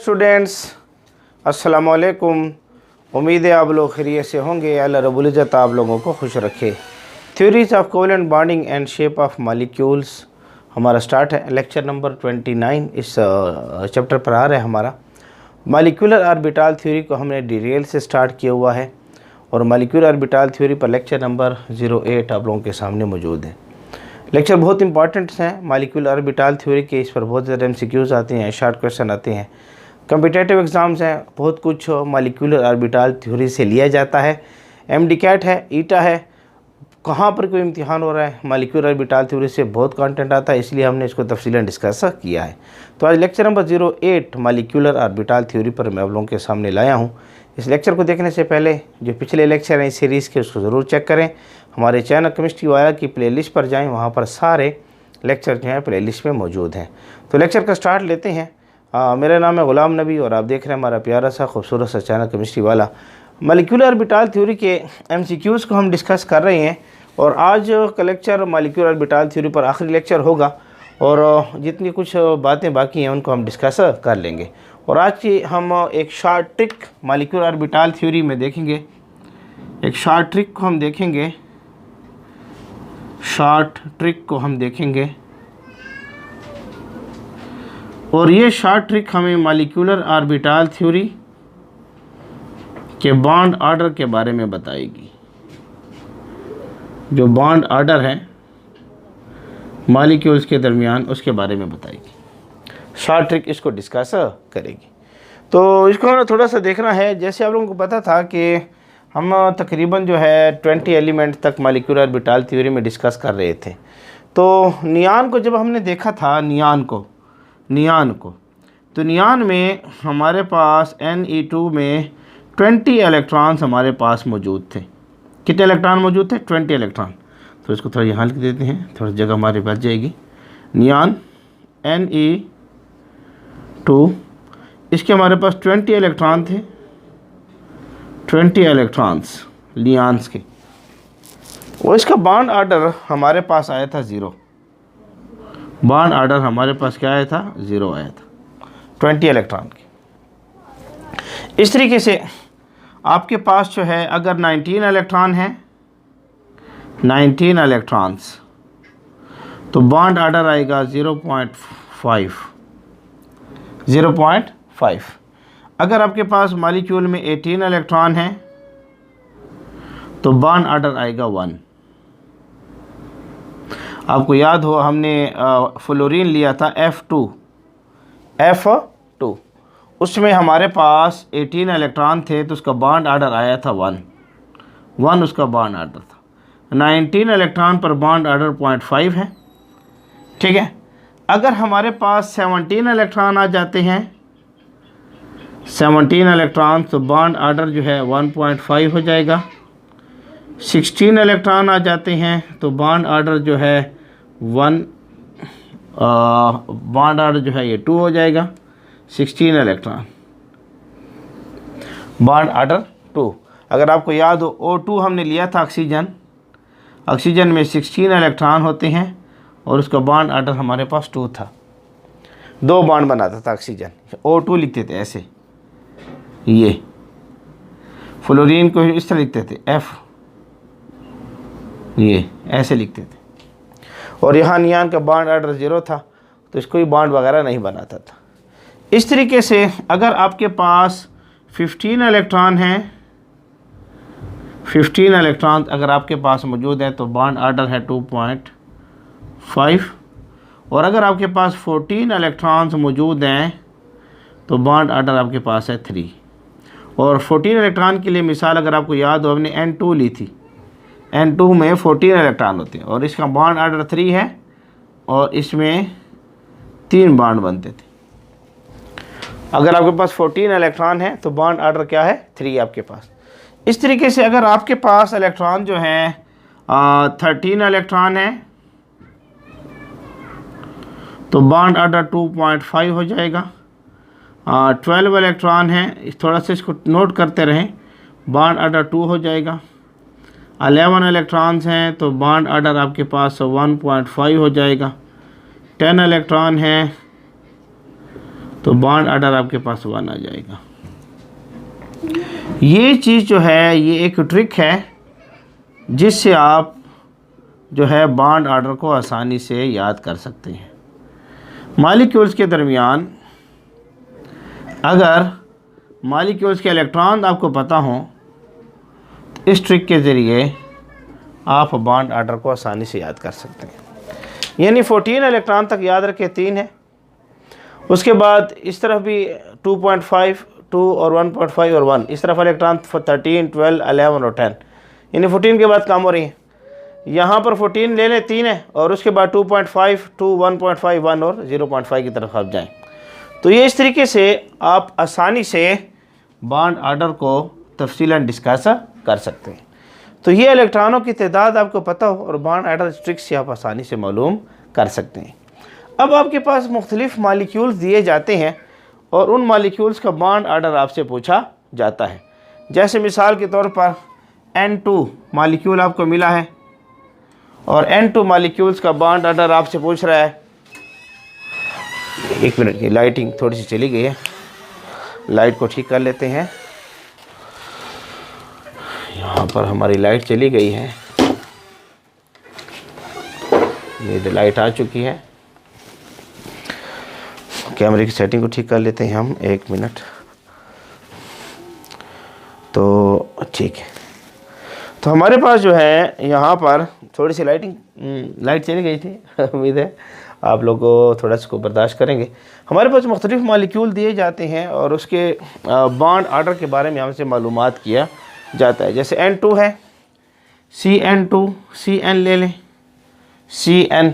Students अस्सलाम वालेकुम। उम्मीद है आप लोग खैरियत से होंगे। अल्लाह रब्बुल इज़्ज़त आप लोगों को खुश रखे। Theories of covalent bonding and shape of molecules हमारा स्टार्ट है। लेक्चर नंबर 29 इस चैप्टर पर आ रहा है हमारा। मॉलिक्यूलर ऑर्बिटल थ्योरी को हमने डिटेल से स्टार्ट किया हुआ है और मॉलिक्यूलर ऑर्बिटल थ्योरी पर लेक्चर नंबर 08 आप लोगों के सामने मौजूद है। लेक्चर बहुत इंपॉर्टेंट हैं मॉलिक्यूलर ऑर्बिटल थ्योरी के। इस पर बहुत ज़्यादा MCQs आते हैं, शॉर्ट क्वेश्चन आते हैं, कम्पिटेटिव एग्ज़ाम्स हैं। बहुत कुछ मॉलिक्यूलर ऑर्बिटल थ्योरी से लिया जाता है। MDCAT है, ईटा है, कहाँ पर कोई इम्तिहान हो रहा है मॉलिक्यूलर ऑर्बिटल थ्योरी से बहुत कंटेंट आता है, इसलिए हमने इसको तफसीलन डिस्कस किया है। तो आज lecture number 08 molecular orbital theory पर मैं आप लोगों के सामने लाया हूँ। इस लेक्चर को देखने से पहले जो पिछले लेक्चर हैं इस सीरीज़ के उसको ज़रूर चेक करें। हमारे चैनल केमिस्ट्री वाला की प्लेलिस्ट पर जाएं, वहाँ पर सारे लेक्चर जो हैं प्लेलिस्ट में मौजूद हैं। तो लेक्चर का स्टार्ट लेते हैं। मेरा नाम है ग़ुलाम नबी और आप देख रहे हैं हमारा प्यारा सा खूबसूरत सा चैनल केमिस्ट्री वाला। मॉलिक्यूलर ऑर्बिटल थ्योरी के MCQs को हम डिस्कस कर रहे हैं और आज का लेक्चर मॉलिक्यूलर ऑर्बिटल थ्योरी पर आखिरी लेक्चर होगा और जितनी कुछ बातें बाकी हैं उनको हम डिस्कस कर लेंगे। और आज की हम एक short trick molecular orbital theory में देखेंगे। एक शॉर्ट ट्रिक को हम देखेंगे, शॉर्ट ट्रिक को हम देखेंगे और ये शॉर्ट ट्रिक हमें मॉलिक्यूलर ऑर्बिटल थ्योरी के बॉन्ड ऑर्डर के बारे में बताएगी। जो बॉन्ड ऑर्डर है मॉलिक्यूल्स के दरमियान उसके बारे में बताएगी। शॉर्ट ट्रिक इसको डिस्कस करेगी। तो इसको हमें थोड़ा सा देखना है। जैसे आप लोगों को पता था कि हम तकरीबन जो है 20 एलिमेंट तक मॉलिक्यूलर ऑर्बिटल थ्योरी में डिस्कस कर रहे थे। तो नियान को जब हमने देखा था, नियान को तो नियान में हमारे पास Ne2 में 20 इलेक्ट्रॉन्स हमारे पास मौजूद थे। कितने इलेक्ट्रॉन मौजूद थे? 20 इलेक्ट्रॉन। तो इसको थोड़ा यहाँ लिख देते हैं, थोड़ी जगह हमारी बच जाएगी। नियान Ne2 इसके हमारे पास 20 इलेक्ट्रॉन थे, 20 इलेक्ट्रॉन्स नियान्स के। और इसका बॉन्ड ऑर्डर हमारे पास आया था 0। बॉन्ड ऑर्डर हमारे पास क्या आया था? 0 आया था 20 इलेक्ट्रॉन की। इस तरीके से आपके पास जो है अगर 19 इलेक्ट्रॉन है, 19 इलेक्ट्रॉन्स, तो बॉन्ड ऑर्डर आएगा 0.5। अगर आपके पास मॉलिक्यूल में 18 इलेक्ट्रॉन है तो बॉन्ड ऑर्डर आएगा 1। आपको याद हो हमने फ्लोरीन लिया था F2, उसमें हमारे पास 18 इलेक्ट्रॉन थे तो उसका बॉन्ड ऑर्डर आया था 1 उसका बॉन्ड ऑर्डर था। 19 इलेक्ट्रॉन पर बॉन्ड ऑर्डर 0.5 है, ठीक है। अगर हमारे पास 17 इलेक्ट्रॉन आ जाते हैं, 17 इलेक्ट्रॉन, तो बॉन्ड ऑर्डर जो है 1.5 हो जाएगा। 16 इलेक्ट्रॉन आ जाते हैं तो बॉन्ड ऑर्डर जो है बॉन्ड ऑर्डर जो है ये 2 हो जाएगा। 16 इलेक्ट्रॉन, बॉन्ड ऑर्डर 2। अगर आपको याद हो O2 हमने लिया था ऑक्सीजन में 16 इलेक्ट्रॉन होते हैं और उसका बॉन्ड ऑर्डर हमारे पास 2 था। 2 बॉन्ड बनाता था ऑक्सीजन। O2 लिखते थे ऐसे, ये फ्लोरीन को इस तरह लिखते थे F, ये ऐसे लिखते थे। और यहाँ नियान का बॉन्ड ऑर्डर 0 था तो इसको भी बॉन्ड वगैरह नहीं बनाता था। इस तरीके से अगर आपके पास 15 इलेक्ट्रॉन हैं, 15 इलेक्ट्रॉन अगर आपके पास मौजूद है तो बॉन्ड ऑर्डर है 2.5। और अगर आपके पास 14 इलेक्ट्रॉन्स मौजूद हैं तो बॉन्ड ऑर्डर आपके पास है 3। और 14 इलेक्ट्रॉन के लिए मिसाल अगर आपको याद हो हमने N2 ली थी। N2 में 14 इलेक्ट्रॉन होते हैं और इसका बॉन्ड ऑर्डर 3 है और इसमें 3 बॉन्ड बनते थे। अगर आपके पास 14 इलेक्ट्रॉन है तो बॉन्ड ऑर्डर क्या है? 3 आपके पास। इस तरीके से अगर आपके पास इलेक्ट्रॉन जो हैं 13 इलेक्ट्रॉन है तो बॉन्ड ऑर्डर 2.5 हो जाएगा। 12 इलेक्ट्रॉन है, थोड़ा सा इसको नोट करते रहें, बॉन्ड ऑर्डर 2 हो जाएगा। 11 इलेक्ट्रॉन्स हैं तो बॉन्ड ऑर्डर आपके पास 1.5 हो जाएगा। 10 इलेक्ट्रॉन हैं तो बॉन्ड ऑर्डर आपके पास 1 आ जाएगा। ये चीज़ जो है ये एक ट्रिक है जिससे आप जो है बॉन्ड ऑर्डर को आसानी से याद कर सकते हैं। मॉलिक्यूल्स के दरमियान अगर मॉलिक्यूल्स के इलेक्ट्रॉन आपको पता हो तो इस ट्रिक के ज़रिए आप बॉन्ड ऑर्डर को आसानी से याद कर सकते हैं। यानी 14 इलेक्ट्रॉन तक याद रखें 3 है, उसके बाद इस तरफ भी 2.5, 2 और 1.5 और 1, इस तरफ इलेक्ट्रॉन 13, 12, 11 और 10, यानी 14 के बाद काम हो रही है। यहाँ पर 14 ले लें 3 है, और उसके बाद 2.5, 2, 1.5, 1 और 0.5 की तरफ आप जाएं। तो ये इस तरीके से आप आसानी से बॉन्ड ऑर्डर को तफसीलन डिस्कस कर सकते हैं। तो ये इलेक्ट्रॉनों की तादाद आपको पता हो और बॉन्ड ऑर्डर ट्रिक से आप आसानी से मालूम कर सकते हैं। अब आपके पास मुख्तलिफ मॉलिक्यूल्स दिए जाते हैं और उन मॉलिक्यूल्स का बॉन्ड ऑर्डर आपसे पूछा जाता है। जैसे मिसाल के तौर पर N2 मॉलिक्यूल आपको मिला है और N2 मॉलिक्यूल्स का बॉन्ड ऑर्डर आपसे पूछ रहा है। एक मिनट की लाइटिंग थोड़ी सी चली गई है, लाइट को ठीक कर लेते हैं। यहाँ पर हमारी लाइट चली गई है, ये जो लाइट आ चुकी है। कैमरे की सेटिंग को ठीक कर लेते हैं हम, 1 मिनट। तो ठीक है, तो हमारे पास जो है यहाँ पर थोड़ी सी लाइट चली गई थी उम्मीद है आप लोग को थोड़ा इसको बर्दाश्त करेंगे। हमारे पास मुख्तलिफ मॉलिक्यूल दिए जाते हैं और उसके बॉन्ड ऑर्डर के बारे में हमसे मालूमात किया जाता है। जैसे N2 है, CN2, CN ले लें, CN।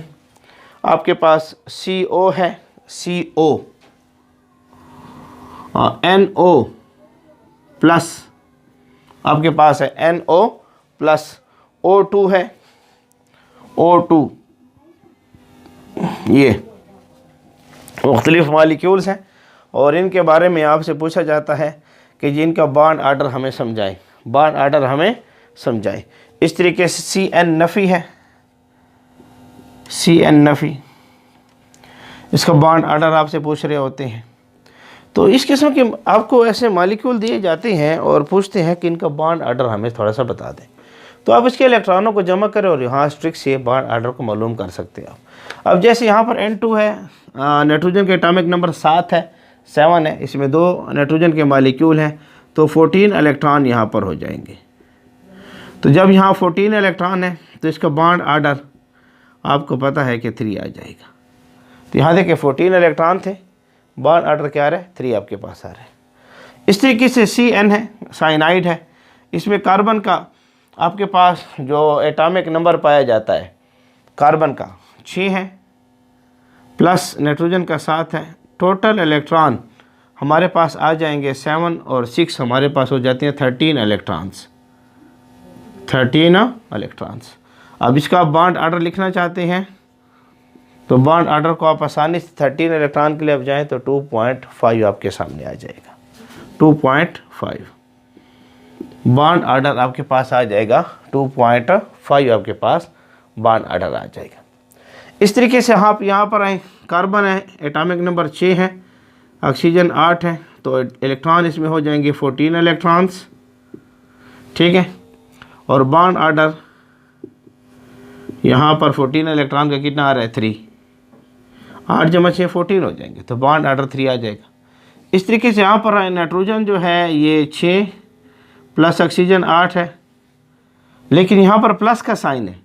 आपके पास CO है, CO, NO प्लस, आपके पास है NO प्लस, O2 है, O2। ये मुख्तलिफ मॉलिक्यूल्स हैं और इनके बारे में आपसे पूछा जाता है कि जिनका बॉन्ड ऑर्डर हमें समझाएं, बॉन्ड ऑर्डर हमें समझाएं। इस तरीके से CN नफ़ी है, CN नफ़ी, इसका बॉन्ड ऑर्डर आपसे पूछ रहे होते हैं। तो इस किस्म के आपको ऐसे मॉलिक्यूल दिए जाते हैं और पूछते हैं कि इनका बॉन्ड ऑर्डर हमें थोड़ा सा बता दें। तो आप इसके इलेक्ट्रॉनों को जमा करें और यहाँ ट्रिक से बॉन्ड ऑर्डर को मालूम कर सकते हैं आप। अब जैसे यहाँ पर N2 है, नाइट्रोजन के एटॉमिक नंबर 7 है, 7 है, इसमें 2 नाइट्रोजन के मॉलिक्यूल हैं, तो 14 इलेक्ट्रॉन यहाँ पर हो जाएंगे। तो जब यहाँ 14 इलेक्ट्रॉन है तो इसका बॉन्ड ऑर्डर आपको पता है कि 3 आ जाएगा। तो यहाँ देखिए 14 इलेक्ट्रॉन थे, बॉन्ड ऑर्डर क्या आ रहा है, 3 आपके पास आ रहा है। इस तरीके से CN है, साइनाइड है, इसमें कार्बन का आपके पास जो एटॉमिक नंबर पाया जाता है कार्बन का 6 है, प्लस नाइट्रोजन का 7 है। टोटल इलेक्ट्रॉन हमारे पास आ जाएंगे 7 और 6, हमारे पास हो जाती हैं 13 इलेक्ट्रॉन्स, 13 इलेक्ट्रॉन्स। अब इसका आप बॉन्ड ऑर्डर लिखना चाहते हैं तो बॉन्ड ऑर्डर को आप आसानी से 13 इलेक्ट्रॉन के लिए आप जाएँ तो 2.5 आपके सामने आ जाएगा, 2.5 बॉन्ड ऑर्डर आपके पास आ जाएगा, 2.5 आपके पास बॉन्ड ऑर्डर आ जाएगा। इस तरीके से आप यहाँ पर आए, कार्बन है, एटॉमिक नंबर 6 है, ऑक्सीजन 8 है, तो इलेक्ट्रॉन इसमें हो जाएंगे 14 इलेक्ट्रॉन्स, ठीक है। और बॉन्ड ऑर्डर यहाँ पर 14 इलेक्ट्रॉन का कितना आ रहा है, 3, 8 जमा 6 14 हो जाएंगे, तो बॉन्ड ऑर्डर 3 आ जाएगा। इस तरीके से यहाँ पर नाइट्रोजन जो है ये 6 प्लस ऑक्सीजन 8 है, लेकिन यहाँ पर प्लस का साइन है।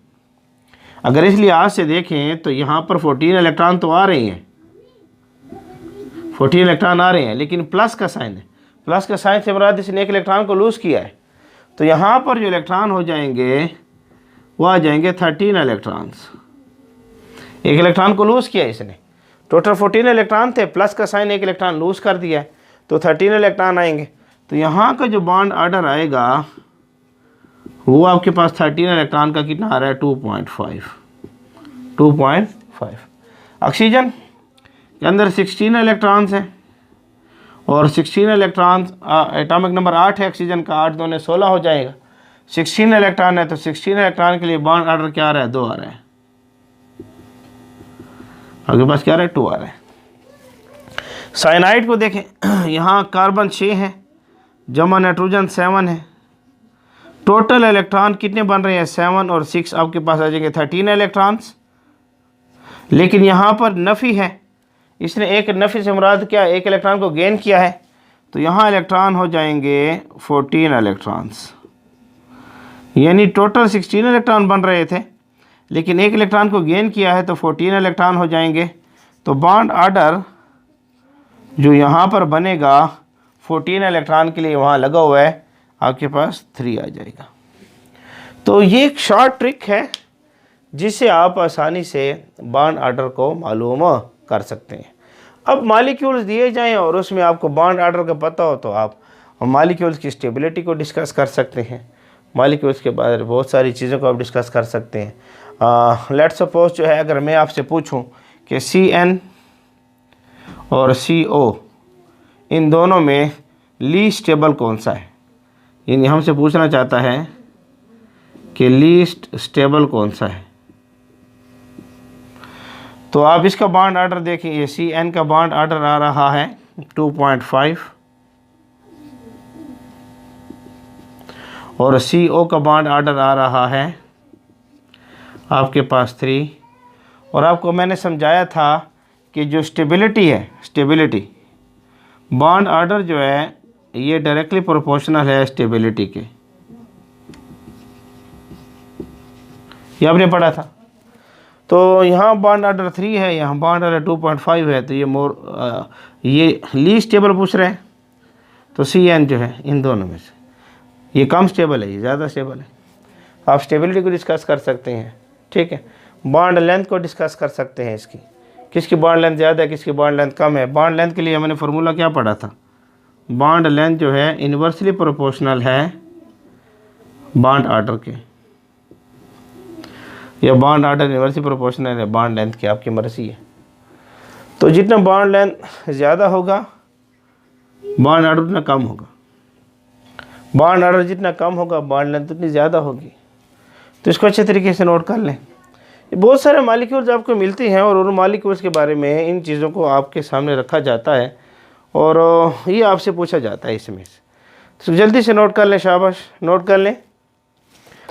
अगर इस लिहाज से देखें तो यहाँ पर 14 इलेक्ट्रॉन तो आ रहे हैं, 14 इलेक्ट्रॉन आ रहे हैं, लेकिन प्लस का साइन है। प्लस का साइन से मुराद इसने एक इलेक्ट्रॉन को लूज़ किया है, तो यहाँ पर जो इलेक्ट्रॉन हो जाएंगे वो आ जाएंगे 13 इलेक्ट्रॉन्स। एक इलेक्ट्रॉन को लूज़ किया इसने, टोटल 14 इलेक्ट्रॉन थे, प्लस का साइन एक इलेक्ट्रॉन लूज़ कर दिया है, तो 13 इलेक्ट्रॉन आएंगे। तो यहाँ का जो बॉन्ड ऑर्डर आएगा वो आपके पास 13 इलेक्ट्रॉन का कितना आ रहा है, 2.5। ऑक्सीजन के अंदर 16 इलेक्ट्रॉन्स हैं और 16 इलेक्ट्रॉन एटॉमिक नंबर 8 है ऑक्सीजन का, 8 दूने 16 हो जाएगा। 16 इलेक्ट्रॉन है तो 16 इलेक्ट्रॉन के लिए बॉन्ड ऑर्डर क्या आ रहा है, 2 आ रहा है, आपके पास क्या आ रहा है, 2 आ रहा है। साइनाइड को देखें, यहाँ कार्बन 6 है, जमा नाइट्रोजन 7 है। टोटल इलेक्ट्रॉन कितने बन रहे हैं? 7 और 6, आपके पास आ जाएंगे 13 इलेक्ट्रॉन्स। लेकिन यहाँ पर नफ़ी है, इसने एक नफ़ी से मुराद क्या, एक इलेक्ट्रॉन को गेन किया है, तो यहाँ इलेक्ट्रॉन हो जाएंगे 14 इलेक्ट्रॉन्स। यानी टोटल 16 इलेक्ट्रॉन बन रहे थे, लेकिन एक इलेक्ट्रॉन को गेन किया है तो 14 इलेक्ट्रॉन हो जाएंगे। तो बॉन्ड ऑर्डर जो यहाँ पर बनेगा 14 इलेक्ट्रॉन के लिए वहाँ लगा हुआ है, आपके पास 3 आ जाएगा। तो ये एक शॉर्ट ट्रिक है जिससे आप आसानी से बॉन्ड ऑर्डर को मालूम कर सकते हैं। अब मॉलिक्यूल्स दिए जाएं और उसमें आपको बॉन्ड ऑर्डर का पता हो तो आप मॉलिक्यूल्स की स्टेबिलिटी को डिस्कस कर सकते हैं। मॉलिक्यूल्स के बारे में बहुत सारी चीज़ों को आप डिस्कस कर सकते हैं। लेट्स सपोज जो है, अगर मैं आपसे पूछूं कि CN और CO इन दोनों में लीस्ट स्टेबल कौन सा है, यानी हमसे पूछना चाहता है कि लीस्ट स्टेबल कौन सा है, तो आप इसका बॉन्ड ऑर्डर देखिए। ये CN का बॉन्ड ऑर्डर आ रहा है 2.5 और CO का बॉन्ड ऑर्डर आ रहा है आपके पास 3। और आपको मैंने समझाया था कि जो स्टेबिलिटी है, स्टेबिलिटी बॉन्ड ऑर्डर जो है ये डायरेक्टली प्रोपोर्शनल है स्टेबिलिटी के, ये आपने पढ़ा था। तो यहाँ बॉन्ड ऑर्डर 3 है, यहाँ बॉन्ड ऑर्डर 2.5 है, तो ये लीस्ट स्टेबल पूछ रहे हैं। तो CN जो है इन दोनों में से ये कम स्टेबल है, ये ज़्यादा स्टेबल है। आप स्टेबिलिटी को डिस्कस कर सकते हैं, ठीक है। बॉन्ड लेंथ को डिस्कस कर सकते हैं, इसकी किसकी बॉन्ड लेंथ ज़्यादा है, किसकी बॉन्ड लेंथ कम है। बॉन्ड लेंथ के लिए हमने फार्मूला क्या पढ़ा था, बॉन्ड लेंथ जो है इन्वर्सली प्रोपोर्शनल है बॉन्ड ऑर्डर के, या बॉन्ड ऑर्डर इन्वर्सली प्रोपोर्शनल है बॉन्ड लेंथ की, आपकी मर्जी है। तो जितना बॉन्ड लेंथ ज़्यादा होगा बॉन्ड ऑर्डर उतना कम होगा, बॉन्ड ऑर्डर जितना कम होगा बॉन्ड लेंथ उतनी ज़्यादा होगी। तो इसको अच्छे तरीके से नोट कर लें। बहुत सारे मॉलिक्यूल्स आपको मिलती हैं और उन मॉलिक्यूल्स के बारे में इन चीज़ों को आपके सामने रखा जाता है और ये आपसे पूछा जाता है इसमें से। तो जल्दी से नोट कर लें, शाबाश नोट कर लें,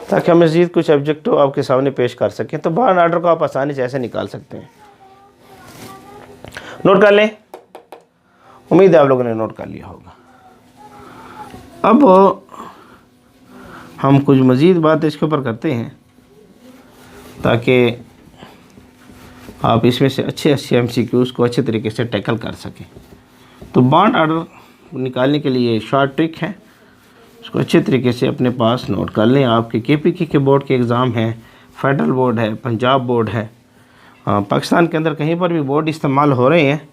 ताकि हम मज़ीद कुछ ऑब्जेक्टिव आपके सामने पेश कर सकें। तो बॉन्ड ऑर्डर को आप आसानी से ऐसे निकाल सकते हैं। नोट कर लें, उम्मीद है आप लोगों ने नोट कर लिया होगा। अब हम कुछ मज़ीद बात इसके ऊपर करते हैं ताकि आप इसमें से अच्छे MCQs को अच्छे तरीके से टैकल कर सकें। तो बॉन्ड ऑर्डर निकालने के लिए शॉर्ट ट्रिक है, उसको अच्छे तरीके से अपने पास नोट कर लें। आपके KPK के बोर्ड के एग्ज़ाम हैं, फेडरल बोर्ड है, पंजाब बोर्ड है, पाकिस्तान के अंदर कहीं पर भी बोर्ड इस्तेमाल हो रहे हैं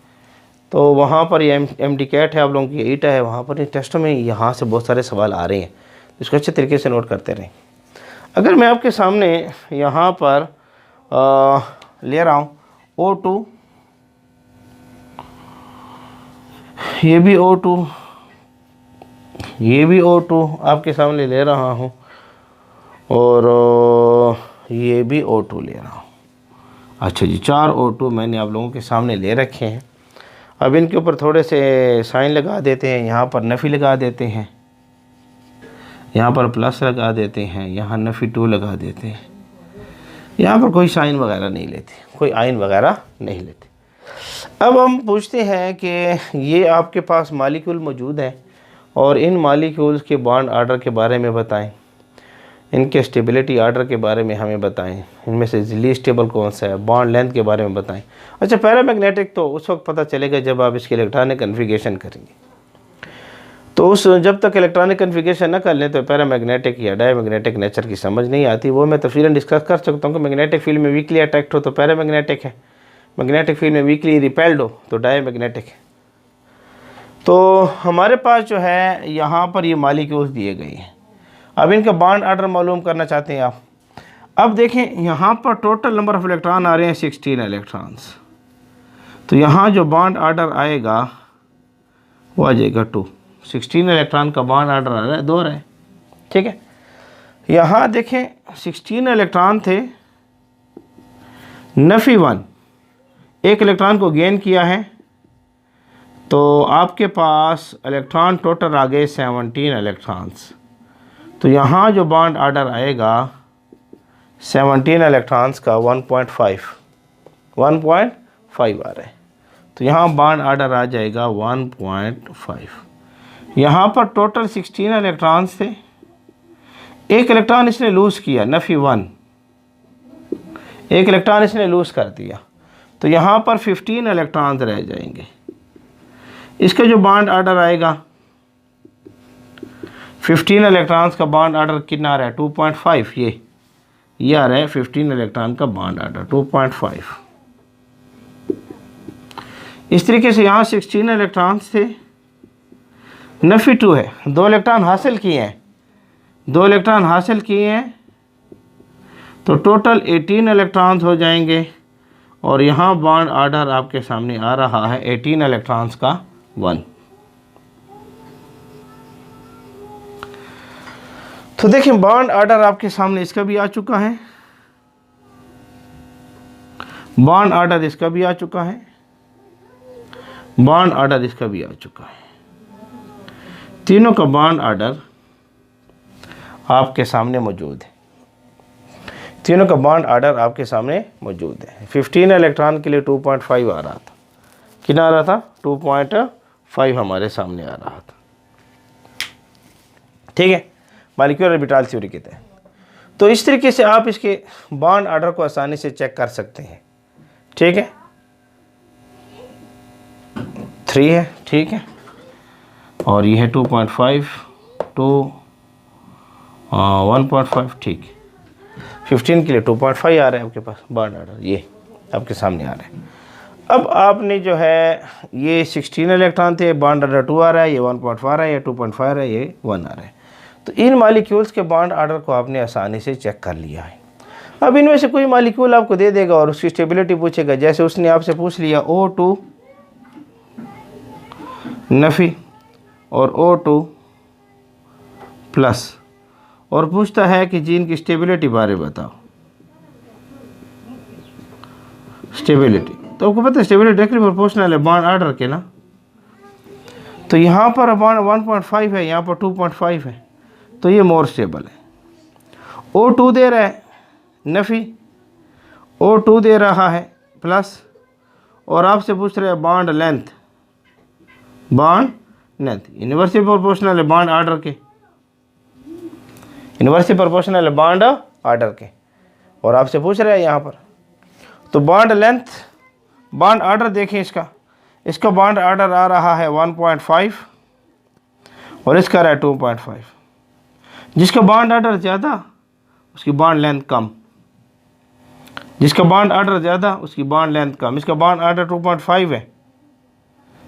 तो वहाँ पर ये MDCAT है, आप लोगों की ईटा है, वहाँ पर टेस्टों में यहाँ से बहुत सारे सवाल आ रहे हैं, तो इसको अच्छे तरीके से नोट करते रहें। अगर मैं आपके सामने यहाँ पर ले रहा हूँ O2, ये भी O2, ये भी O2 आपके सामने ले रहा हूँ और ये भी O2 ले रहा हूँ। अच्छा जी, 4 O2 मैंने आप लोगों के सामने ले रखे हैं। अब इनके ऊपर थोड़े से साइन लगा देते हैं, यहाँ पर नफ़ी लगा देते हैं, यहाँ पर प्लस लगा देते हैं, यहाँ नफ़ी 2 लगा देते हैं। यहाँ पर कोई साइन वगैरह नहीं लेते, कोई आइन वगैरह नहीं लेते। अब हम पूछते हैं कि ये आपके पास मॉलिक्यूल मौजूद है और इन मॉलिक्यूल्स के बॉन्ड ऑर्डर के बारे में बताएं, इनके स्टेबिलिटी ऑर्डर के बारे में हमें बताएं, इनमें से लीस्ट स्टेबल कौन सा है, बॉन्ड लेंथ के बारे में बताएं। अच्छा, पैरामैग्नेटिक तो उस वक्त पता चलेगा जब आप इसकी इलेक्ट्रॉनिक कन्फिगरेशन करेंगे। तो जब तक इलेक्ट्रॉनिक कन्फिगरेशन ना कर लें तो पैरामैग्नेटिक या डायमैग्नेटिक नेचर की समझ नहीं आती। वो मैं तफसीलन डिस्कस कर सकता हूँ कि मैग्नेटिक फील्ड में वीकली अट्रैक्ट हो तो पैरामैग्नेटिक है, मैग्नेटिक फील्ड में वीकली रिपेल्ड हो तो डायमैग्नेटिक है। तो हमारे पास जो है यहाँ पर ये मॉलिक्यूल्स दिए गए हैं। अब इनका बॉन्ड ऑर्डर मालूम करना चाहते हैं आप। अब देखें यहाँ पर टोटल नंबर ऑफ इलेक्ट्रॉन आ रहे हैं 16 इलेक्ट्रॉन्स। तो यहाँ जो बॉन्ड ऑर्डर आएगा वो आ जाएगा 2। 16 इलेक्ट्रॉन का बॉन्ड ऑर्डर आ रहा है 2 है, ठीक है। यहाँ देखें 16 इलेक्ट्रॉन थे, नफ़ी 1, एक इलेक्ट्रॉन को गेन किया है तो आपके पास इलेक्ट्रॉन टोटल आ गए 17 इलेक्ट्रॉन्स। तो यहाँ जो बॉन्ड ऑर्डर आएगा 17 इलेक्ट्रॉन्स का 1.5 आ रहा है। तो यहाँ बॉन्ड ऑर्डर आ जाएगा 1.5। यहाँ पर टोटल 16 इलेक्ट्रॉन्स थे, एक इलेक्ट्रॉन इसने लूज़ किया, नफ़ी 1, एक इलेक्ट्रॉन इसने लूज़ कर दिया। तो यहाँ पर 15 इलेक्ट्रॉन्स रह जाएंगे। इसका जो बॉन्ड ऑर्डर आएगा 15 इलेक्ट्रॉन्स का बॉन्ड ऑर्डर कितना आ रहा है 2.5। ये आ रहा है 15 इलेक्ट्रॉन का बॉन्ड ऑर्डर 2.5। इस तरीके से यहाँ 16 इलेक्ट्रॉन्स थे, नफ़ी 2 है, 2 इलेक्ट्रॉन हासिल किए हैं, 2 इलेक्ट्रॉन हासिल किए हैं, तो टोटल 18 इलेक्ट्रॉन्स हो जाएंगे। और यहाँ बॉन्ड ऑर्डर आपके सामने आ रहा है 18 इलेक्ट्रॉन्स का 1। तो देखें बॉन्ड ऑर्डर आपके सामने इसका भी आ चुका है, बॉन्ड ऑर्डर इसका भी आ चुका है, बॉन्ड ऑर्डर इसका भी आ चुका है। तीनों का बॉन्ड ऑर्डर आपके सामने मौजूद है, तीनों का बॉन्ड ऑर्डर आपके सामने मौजूद है। 15 इलेक्ट्रॉन के लिए 2.5 आ रहा था, कितना आ रहा था 2.5 हमारे सामने आ रहा था। ठीक है, मॉलिक्यूलर ऑर्बिटल थ्योरी के तहत। तो इस तरीके से आप इसके बॉन्ड ऑर्डर को आसानी से चेक कर सकते हैं। ठीक है, 3 है, ठीक है, और ये है 2.5 2 1.5, ठीक है। 15 के लिए 2.5 आ रहा है आपके पास बॉन्ड ऑर्डर, ये आपके सामने आ रहा है। अब आपने जो है ये 16 इलेक्ट्रॉन थे, बॉन्ड ऑर्डर 2 आ रहा है, ये 1.5 आ रहा है, ये 2.5 आ रहा है, ये 1 आ रहा है। तो इन मॉलिक्यूल्स के बॉन्ड ऑर्डर को आपने आसानी से चेक कर लिया है। अब इनमें से कोई मॉलिक्यूल आपको दे देगा और उसकी स्टेबिलिटी पूछेगा, जैसे उसने आपसे पूछ लिया O2 नफ़ी और O2 प्लस, और पूछता है कि जी इनकी स्टेबिलिटी बारे बताओ। स्टेबिलिटी तो आपको पता है स्टेबिलिटी डायरेक्टली प्रोपोर्शनल है बॉन्ड ऑर्डर के ना। तो यहाँ पर बॉन्ड 1.5 है, यहाँ पर 2.5 है, तो ये मोर स्टेबल है। O2 दे रहा है नफ़ी, O2 दे रहा है प्लस, और आपसे पूछ रहे हैं bond length, bond length inversely proportional है बॉन्ड ऑर्डर के, इन्वर्सली प्रोपोर्शनल है बॉन्ड ऑर्डर के, और आपसे पूछ रहे हैं यहाँ पर। तो बॉन्ड लेंथ, बॉन्ड ऑर्डर देखें इसका बॉन्ड ऑर्डर आ रहा है 1.5 और इसका रहा है 2.5। जिसका बॉन्ड ऑर्डर ज़्यादा उसकी बॉन्ड लेंथ कम, जिसका बॉन्ड ऑर्डर ज़्यादा उसकी बॉन्ड लेंथ कम। इसका बॉन्ड ऑर्डर 2.5 है,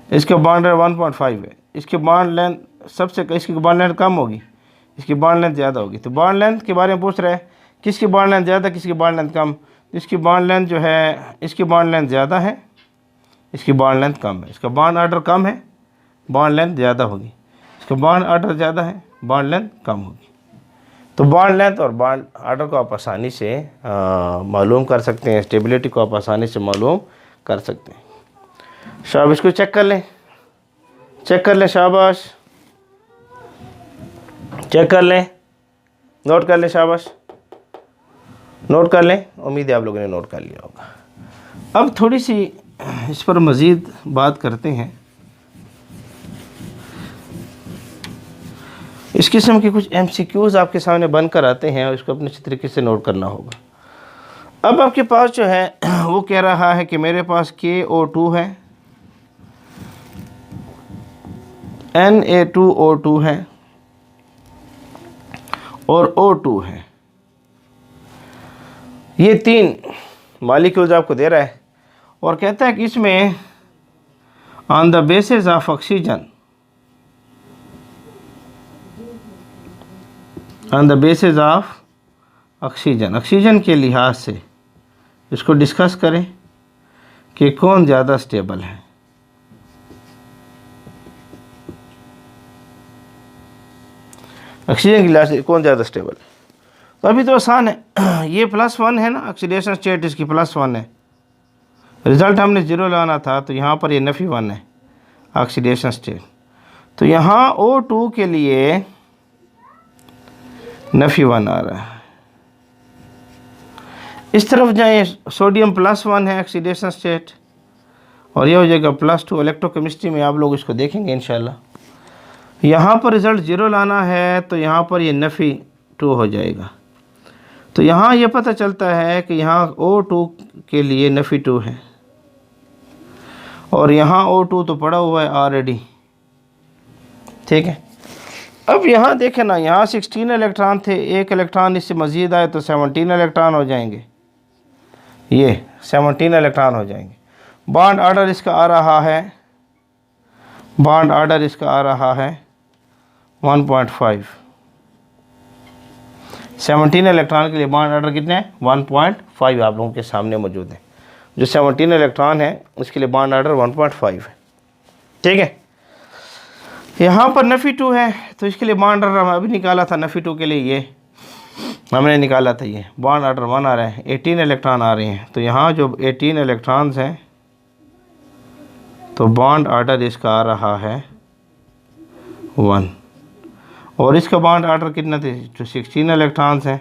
इसका बॉन्ड ऑर्डर 1.5 है, इसके बॉन्ड लेंथ सबसे इसकी बॉन्ड लेंथ कम होगी, इसकी बॉन्ड लेंथ ज़्यादा होगी। तो बॉन्ड लेंथ के बारे में पूछ रहे हैं किसकी बॉन्ड लेंथ ज़्यादा, किसकी बॉन्ड लेंथ कम। इसकी बॉन्ड लेंथ जो है, इसकी बॉन्ड लेंथ ज़्यादा है, इसकी बॉन्ड लेंथ कम है। इसका बॉन्ड ऑर्डर कम है, बॉन्ड लेंथ ज़्यादा होगी, इसका बॉन्ड ऑर्डर ज़्यादा है, बॉन्ड लेंथ कम होगी। तो बॉन्ड लेंथ और बॉन्ड ऑर्डर को आप आसानी से मालूम कर सकते हैं, स्टेबिलिटी को आप आसानी से मालूम कर सकते हैं। शाबाश, इसको चेक कर लें, चेक कर लें, शाबाश चेक कर लें, नोट कर लें, शाबाश नोट कर लें। उम्मीद है आप लोगों ने नोट कर लिया होगा। अब थोड़ी सी इस पर मज़ीद बात करते हैं। इस किस्म के कुछ MCQs आपके सामने बनकर आते हैं और इसको अपने अच्छी तरीके से नोट करना होगा। अब आपके पास जो है वो कह रहा है कि मेरे पास KO2 है, Na2O2 है और O2 है। ये 3 मॉलिक्यूल्स आपको दे रहा है और कहता है कि इसमें on the basis of oxygen, on the basis of oxygen, oxygen के लिहाज से इसको डिस्कस करें कि कौन ज़्यादा स्टेबल है। ऑक्सीजन के लिहाज से कौन ज़्यादा स्टेबल है। तो अभी तो आसान है, ये +1 है ना, ऑक्सीडेशन स्टेट इसकी +1 है, रिज़ल्ट हमने 0 लाना था, तो यहाँ पर ये नफ़ी 1 है। Oxidation state. तो यहाँ O2 के लिए नफी 1 आ रहा है। इस तरफ जाएं, सोडियम +1 है ऑक्सीडेशन स्टेट और यह हो जाएगा +2। इलेक्ट्रोकेमिस्ट्री में आप लोग इसको देखेंगे इंशाल्लाह। यहाँ पर रिज़ल्ट 0 लाना है तो यहाँ पर ये नफ़ी 2 हो जाएगा। तो यहाँ ये पता चलता है कि यहाँ O2 के लिए नफ़ी 2 है और यहाँ O2 तो पड़ा हुआ है ऑलरेडी, ठीक है। अब यहाँ देखें ना, यहाँ 16 इलेक्ट्रॉन थे, एक इलेक्ट्रॉन इससे मज़ीद आए तो 17 इलेक्ट्रॉन हो जाएंगे, ये 17 इलेक्ट्रॉन हो जाएंगे। बॉन्ड ऑर्डर इसका आ रहा है, बॉन्ड ऑर्डर इसका आ रहा है 1.5। 17 इलेक्ट्रॉन के लिए बॉन्ड ऑर्डर कितने हैं? 1.5 आप लोगों के सामने मौजूद है। जो 17 इलेक्ट्रॉन है उसके लिए बॉन्ड ऑर्डर 1.5 है, ठीक है। यहाँ पर नफ़ी 2 है तो इसके लिए बॉन्ड ऑर्डर हम अभी निकाला था, नफ़ी 2 के लिए ये हमने निकाला था, ये बॉन्ड ऑर्डर 1 आ रहा है, 18 इलेक्ट्रॉन आ रहे हैं। तो यहाँ जो 18 इलेक्ट्रॉन्स हैं तो बॉन्ड ऑर्डर इसका आ रहा है 1 और इसका बॉन्ड ऑर्डर कितना थे? जो 16 इलेक्ट्रॉन्स हैं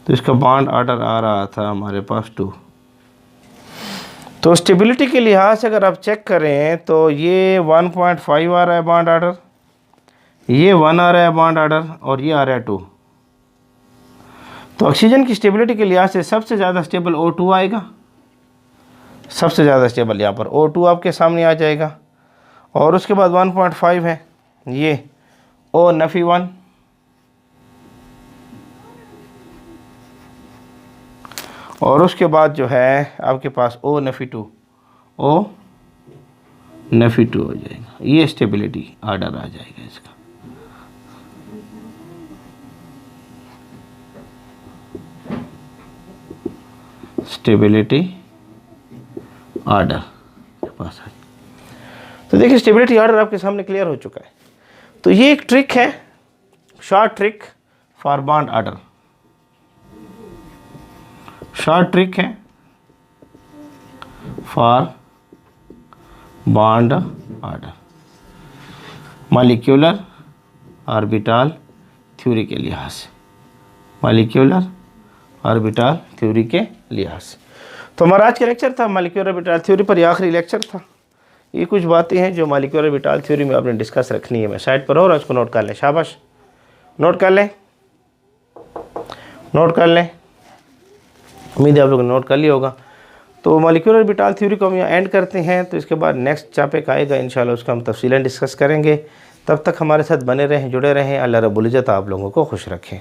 तो इसका बॉन्ड ऑर्डर आ रहा था हमारे पास 2। तो स्टेबिलिटी के लिहाज से अगर आप चेक करें तो ये 1.5 आ रहा है बॉन्ड ऑर्डर, ये 1 आ रहा है बॉन्ड ऑर्डर और ये आ रहा है 2। तो ऑक्सीजन की स्टेबिलिटी के लिहाज से सबसे ज़्यादा स्टेबल O2 आएगा, सबसे ज़्यादा स्टेबल यहाँ पर O2 आपके सामने आ जाएगा और उसके बाद 1.5 है ये O नफ़ी 1 और उसके बाद जो है आपके पास O नफ़ी 2, O नफ़ी 2 हो जाएगा। ये स्टेबिलिटी ऑर्डर आ जाएगा इसका। स्टेबिलिटी ऑर्डर के पास है। तो देखिए स्टेबिलिटी ऑर्डर आपके सामने क्लियर हो चुका है। तो ये एक ट्रिक है, short trick for bond order, short trick है for bond order molecular orbital theory के लिहाज से, मॉलिक्यूलर ऑर्बिटल थ्योरी के लिहाज से। तो हमारा आज का लेक्चर था मॉलिक्यूलर ऑर्बिटल थ्योरी पर, ये आखिरी लेक्चर था। ये कुछ बातें हैं जो मॉलिक्यूलर ऑर्बिटल थ्योरी में आपने डिस्कस रखनी है। मैं साइड पर और उसको नोट कर लें, शाबाश, नोट कर लें, नोट कर लें। उम्मीद है आप लोगों ने नोट कर लिया होगा। तो मॉलिक्यूलर ऑर्बिटल थ्योरी को हम यहाँ एंड करते हैं। तो इसके बाद नेक्स्ट टॉपिक आएगा इंशाल्लाह, उसका हम तफसीलन डिस्कस करेंगे। तब तक हमारे साथ बने रहें, जुड़े रहें। अल्लाह रब्बुल इज़्ज़त आप लोगों को खुश रखें।